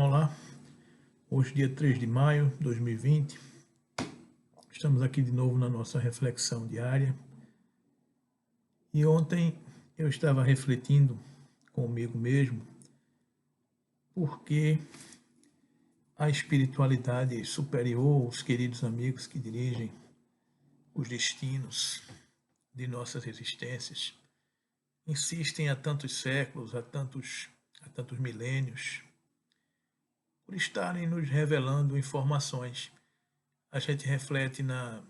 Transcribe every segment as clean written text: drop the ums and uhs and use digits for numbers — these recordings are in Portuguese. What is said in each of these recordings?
Olá, hoje dia 3 de maio de 2020, estamos aqui de novo na nossa reflexão diária. E ontem eu estava refletindo comigo mesmo porque a espiritualidade superior, os queridos amigos que dirigem os destinos de nossas existências, insistem há tantos séculos, há tantos milênios, por estarem nos revelando informações. A gente reflete na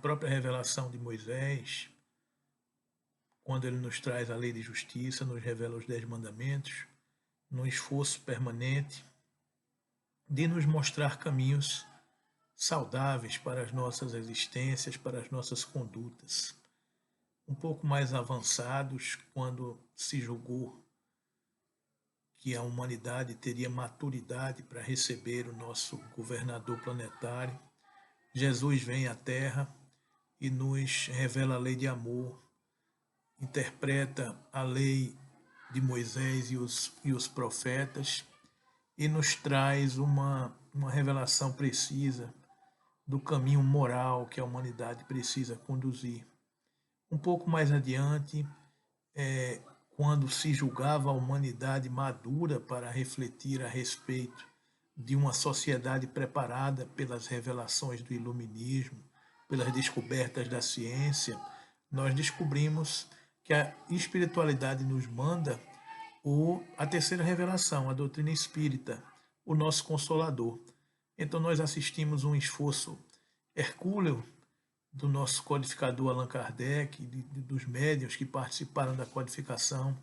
própria revelação de Moisés, quando ele nos traz a lei de justiça, nos revela os 10 mandamentos, num esforço permanente de nos mostrar caminhos saudáveis para as nossas existências, para as nossas condutas. Um pouco mais avançados, quando se julgou que a humanidade teria maturidade para receber o nosso governador planetário, Jesus vem à Terra e nos revela a lei de amor, interpreta a lei de Moisés e os profetas e nos traz uma revelação precisa do caminho moral que a humanidade precisa conduzir. Um pouco mais adiante, quando se julgava a humanidade madura para refletir a respeito de uma sociedade preparada pelas revelações do iluminismo, pelas descobertas da ciência, nós descobrimos que a espiritualidade nos manda a terceira revelação, a doutrina espírita, o nosso consolador. Então nós assistimos um esforço hercúleo do nosso codificador Allan Kardec, dos médiuns que participaram da codificação,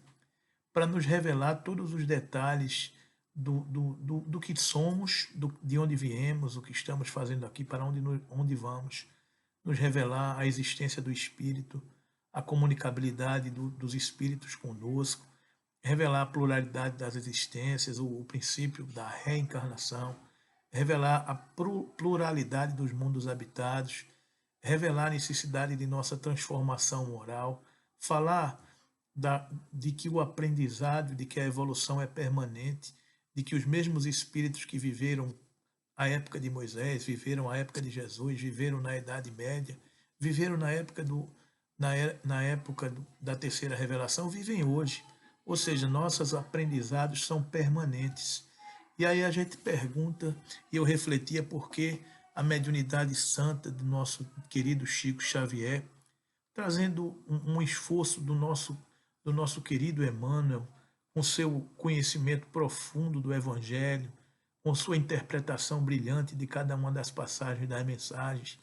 para nos revelar todos os detalhes do que somos, de onde viemos, o que estamos fazendo aqui, para onde vamos, nos revelar a existência do Espírito, a comunicabilidade dos Espíritos conosco, revelar a pluralidade das existências, o princípio da reencarnação, revelar a pluralidade dos mundos habitados, revelar a necessidade de nossa transformação moral, falar de que o aprendizado, de que a evolução é permanente, de que os mesmos espíritos que viveram a época de Moisés, viveram a época de Jesus, viveram na Idade Média, viveram na época da terceira revelação, vivem hoje. Ou seja, nossos aprendizados são permanentes. E aí a gente pergunta, e eu refletia por que a mediunidade santa do nosso querido Chico Xavier, trazendo um esforço do nosso querido Emmanuel, com seu conhecimento profundo do Evangelho, com sua interpretação brilhante de cada uma das passagens das mensagens,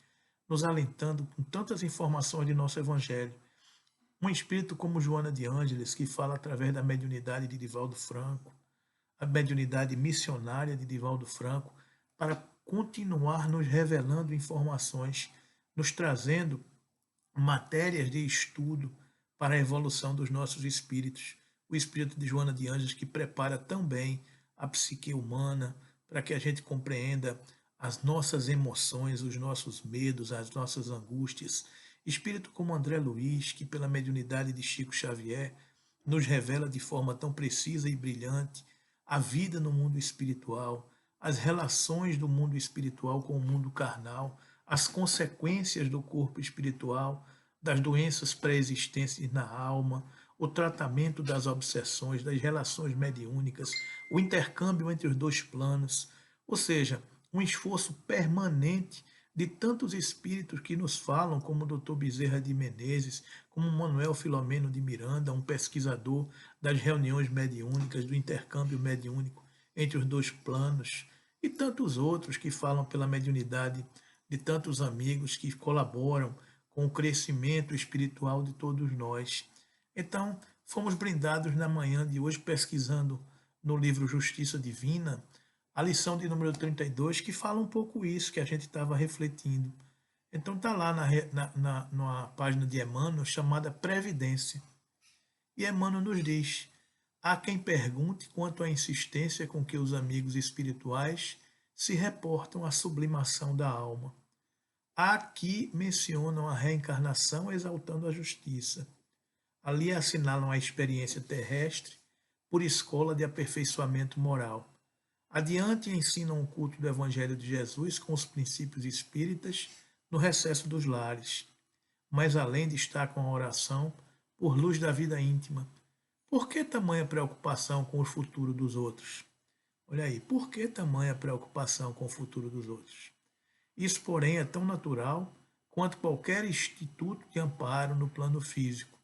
nos alentando com tantas informações de nosso Evangelho. Um espírito como Joana de Ângeles, que fala através da mediunidade de Divaldo Franco, a mediunidade missionária de Divaldo Franco, para continuar nos revelando informações, nos trazendo matérias de estudo para a evolução dos nossos espíritos. O espírito de Joana de Ângeles, que prepara tão bem a psique humana para que a gente compreenda as nossas emoções, os nossos medos, as nossas angústias. Espírito como André Luiz, que pela mediunidade de Chico Xavier nos revela de forma tão precisa e brilhante a vida no mundo espiritual, as relações do mundo espiritual com o mundo carnal, as consequências do corpo espiritual, das doenças pré-existentes na alma, o tratamento das obsessões, das relações mediúnicas, o intercâmbio entre os dois planos, ou seja, um esforço permanente de tantos espíritos que nos falam, como o Dr. Bezerra de Menezes, como Manuel Filomeno de Miranda, um pesquisador das reuniões mediúnicas, do intercâmbio mediúnico entre os dois planos, e tantos outros que falam pela mediunidade de tantos amigos que colaboram com o crescimento espiritual de todos nós. Então, fomos brindados na manhã de hoje pesquisando no livro Justiça Divina, a lição de número 32, que fala um pouco isso que a gente estava refletindo. Então está lá na página de Emmanuel, chamada Previdência. E Emmanuel nos diz: há quem pergunte quanto à insistência com que os amigos espirituais se reportam à sublimação da alma. Aqui mencionam a reencarnação exaltando a justiça. Ali assinalam a experiência terrestre por escola de aperfeiçoamento moral. Adiante ensinam o culto do Evangelho de Jesus com os princípios espíritas no recesso dos lares, mas além destacam a oração por luz da vida íntima. Por que tamanha preocupação com o futuro dos outros? Olha aí, por que tamanha preocupação com o futuro dos outros? Isso, porém, é tão natural quanto qualquer instituto de amparo no plano físico,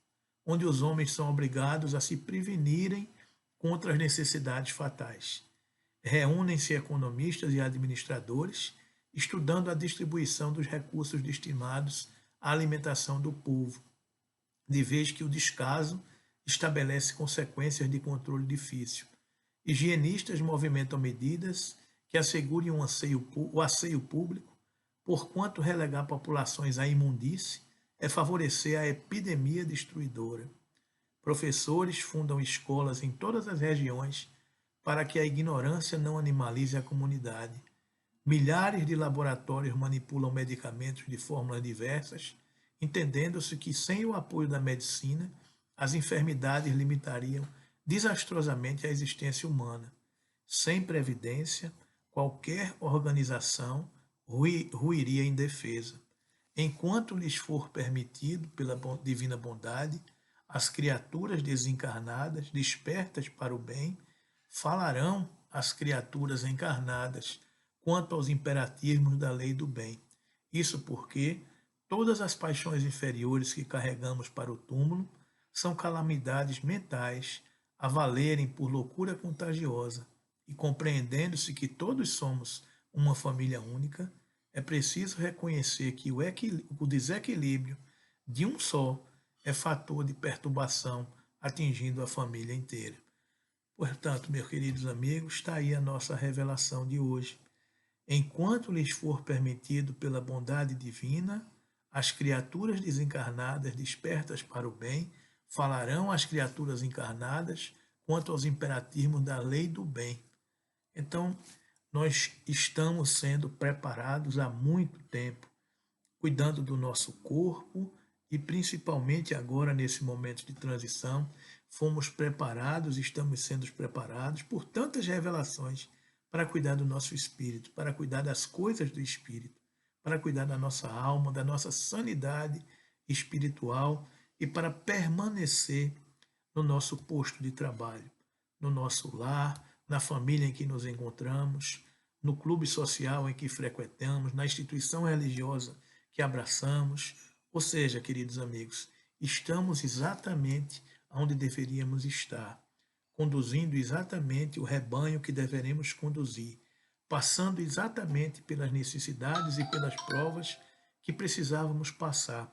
onde os homens são obrigados a se prevenirem contra as necessidades fatais. Reúnem-se economistas e administradores, estudando a distribuição dos recursos destinados à alimentação do povo, de vez que o descaso estabelece consequências de controle difícil. Higienistas movimentam medidas que assegurem o asseio público, porquanto relegar populações à imundície é favorecer a epidemia destruidora. Professores fundam escolas em todas as regiões para que a ignorância não animalize a comunidade. Milhares de laboratórios manipulam medicamentos de fórmulas diversas, entendendo-se que sem o apoio da medicina, as enfermidades limitariam desastrosamente a existência humana. Sem previdência, qualquer organização ruiria indefesa. Enquanto lhes for permitido, pela divina bondade, as criaturas desencarnadas, despertas para o bem, falarão às criaturas encarnadas quanto aos imperativos da lei do bem. Isso porque todas as paixões inferiores que carregamos para o túmulo são calamidades mentais a valerem por loucura contagiosa, e compreendendo-se que todos somos uma família única, é preciso reconhecer que o desequilíbrio de um só é fator de perturbação atingindo a família inteira. Portanto, meus queridos amigos, está aí a nossa revelação de hoje. Enquanto lhes for permitido pela bondade divina, as criaturas desencarnadas despertas para o bem falarão às criaturas encarnadas quanto aos imperativos da lei do bem. Então, nós estamos sendo preparados há muito tempo, cuidando do nosso corpo e principalmente agora nesse momento de transição, fomos preparados, estamos sendo preparados por tantas revelações para cuidar do nosso espírito, para cuidar das coisas do espírito, para cuidar da nossa alma, da nossa sanidade espiritual e para permanecer no nosso posto de trabalho, no nosso lar, na família em que nos encontramos, no clube social em que frequentamos, na instituição religiosa que abraçamos. Ou seja, queridos amigos, estamos exatamente onde deveríamos estar, conduzindo exatamente o rebanho que deveremos conduzir, passando exatamente pelas necessidades e pelas provas que precisávamos passar.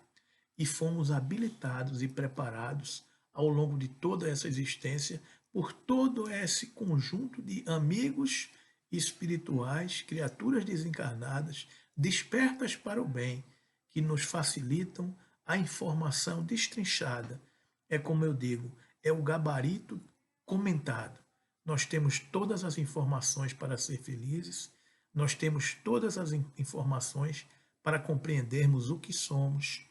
E fomos habilitados e preparados ao longo de toda essa existência por todo esse conjunto de amigos espirituais, criaturas desencarnadas, despertas para o bem, que nos facilitam a informação destrinchada. É como eu digo, é o gabarito comentado. Nós temos todas as informações para ser felizes, nós temos todas as informações para compreendermos o que somos,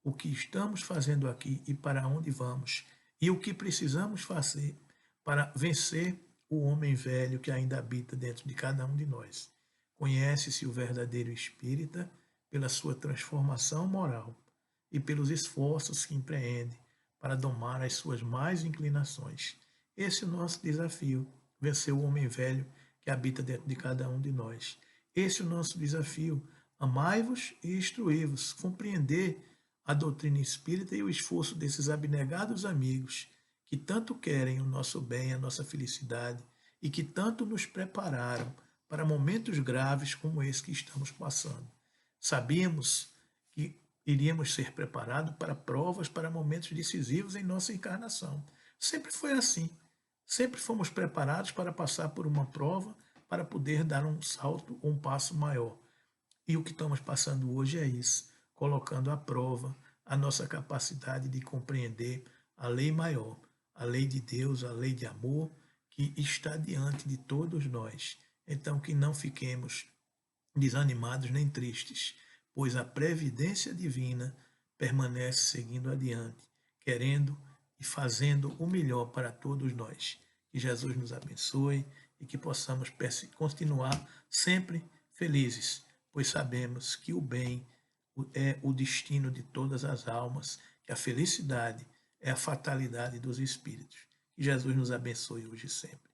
o que estamos fazendo aqui e para onde vamos, e o que precisamos fazer para vencer o homem velho que ainda habita dentro de cada um de nós. Conhece-se o verdadeiro espírita pela sua transformação moral e pelos esforços que empreende para domar as suas más inclinações. Esse é o nosso desafio, vencer o homem velho que habita dentro de cada um de nós. Esse é o nosso desafio, amai-vos e instruí-vos, compreender a doutrina espírita e o esforço desses abnegados amigos que tanto querem o nosso bem, a nossa felicidade e que tanto nos prepararam para momentos graves como esse que estamos passando. Sabíamos que iríamos ser preparados para provas, para momentos decisivos em nossa encarnação. Sempre foi assim. Sempre fomos preparados para passar por uma prova, para poder dar um salto, um passo maior. E o que estamos passando hoje é isso, colocando à prova a nossa capacidade de compreender a lei maior, a lei de Deus, a lei de amor, que está diante de todos nós. Então, que não fiquemos desanimados nem tristes, pois a previdência divina permanece seguindo adiante, querendo e fazendo o melhor para todos nós. Que Jesus nos abençoe e que possamos continuar sempre felizes, pois sabemos que o bem é o destino de todas as almas, que a felicidade é a fatalidade dos espíritos. Que Jesus nos abençoe hoje e sempre.